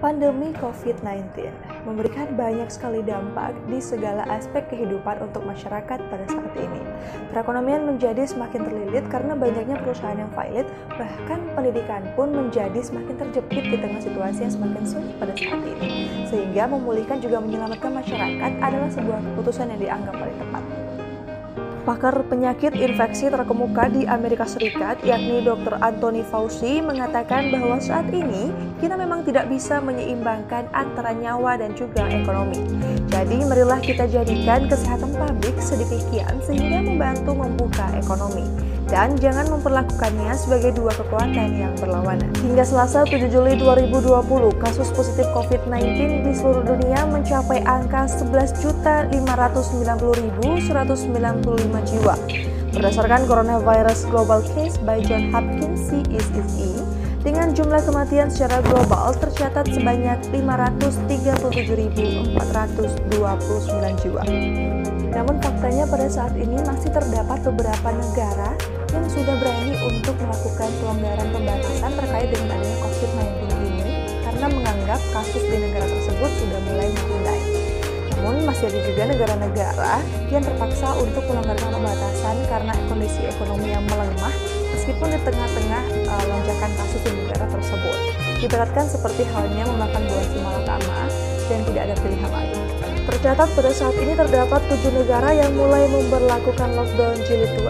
Pandemi COVID-19 memberikan banyak sekali dampak di segala aspek kehidupan untuk masyarakat pada saat ini. Perekonomian menjadi semakin terlilit karena banyaknya perusahaan yang valid, bahkan pendidikan pun menjadi semakin terjepit di tengah situasi yang semakin sulit pada saat ini. Sehingga memulihkan juga menyelamatkan masyarakat adalah sebuah keputusan yang dianggap paling tepat. Pakar penyakit infeksi terkemuka di Amerika Serikat, yakni Dr. Anthony Fauci, mengatakan bahwa saat ini kita memang tidak bisa menyeimbangkan antara nyawa dan juga ekonomi. Jadi, marilah kita jadikan kesehatan publik sedemikian sehingga membantu membuka ekonomi. Dan jangan memperlakukannya sebagai dua kekuatan yang berlawanan. Hingga Selasa 7 Juli 2020, kasus positif COVID-19 di seluruh dunia mencapai angka 11.590.195 jiwa. Berdasarkan Coronavirus Global Case by Johns Hopkins CSSE, dengan jumlah kematian secara global tercatat sebanyak 537.429 jiwa. Namun faktanya pada saat ini masih terdapat beberapa negara yang sudah berani untuk melakukan pelonggaran pembatasan terkait dengan adanya COVID-19 ini karena menganggap kasus di negara tersebut sudah mulai melandai. Namun masih ada juga negara-negara yang terpaksa untuk melonggarkan pembatasan karena kondisi ekonomi yang melemah meskipun di tengah-tengah lonjakan kasus di negara tersebut. Ibaratkan seperti halnya memakan buah si malakama dan tidak ada pilihan lain. Tercatat pada saat ini terdapat 7 negara yang mulai memberlakukan lockdown jilid 2,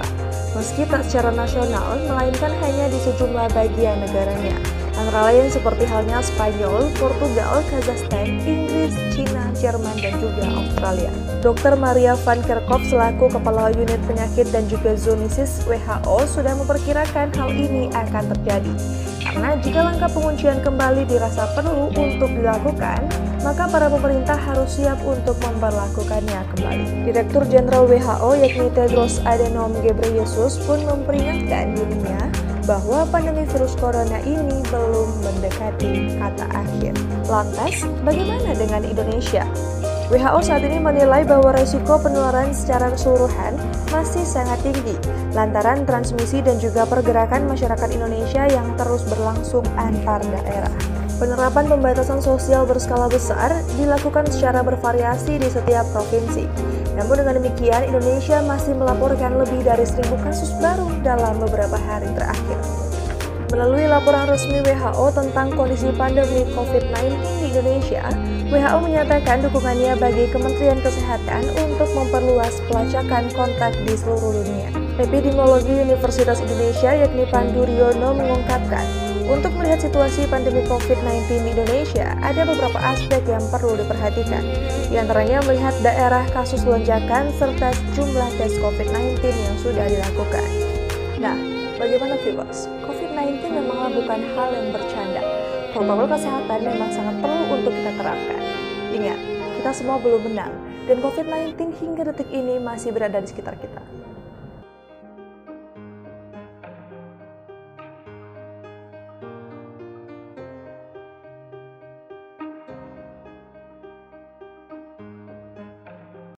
meski tak secara nasional, melainkan hanya di sejumlah bagian negaranya. Antara lain seperti halnya Spanyol, Portugal, Kazakhstan, Inggris, Cina, Jerman, dan juga Australia. Dr. Maria van Kerkhove selaku Kepala Unit Penyakit dan juga Zoonosis WHO sudah memperkirakan hal ini akan terjadi. Karena jika langkah penguncian kembali dirasa perlu untuk dilakukan, maka para pemerintah harus siap untuk memperlakukannya kembali. Direktur Jenderal WHO yakni Tedros Adhanom Ghebreyesus pun memperingatkan dirinya bahwa pandemi virus corona ini belum mendekati kata akhir. Lantas, bagaimana dengan Indonesia? WHO saat ini menilai bahwa resiko penularan secara keseluruhan masih sangat tinggi lantaran transmisi dan juga pergerakan masyarakat Indonesia yang terus berlangsung antar daerah. Penerapan pembatasan sosial berskala besar dilakukan secara bervariasi di setiap provinsi. Namun dengan demikian, Indonesia masih melaporkan lebih dari 1.000 kasus baru dalam beberapa hari terakhir. Melalui laporan resmi WHO tentang kondisi pandemi COVID-19 di Indonesia, WHO menyatakan dukungannya bagi Kementerian Kesehatan untuk memperluas pelacakan kontak di seluruh dunia. Epidemiologi Universitas Indonesia yakni Pandu Riono mengungkapkan, untuk melihat situasi pandemi COVID-19 di Indonesia, ada beberapa aspek yang perlu diperhatikan. Di antaranya melihat daerah kasus lonjakan serta jumlah tes COVID-19 yang sudah dilakukan. Nah, bagaimana viewers? COVID-19 memanglah bukan hal yang bercanda. Protokol kesehatan memang sangat perlu untuk kita terapkan. Ingat, kita semua belum menang, dan COVID-19 hingga detik ini masih berada di sekitar kita.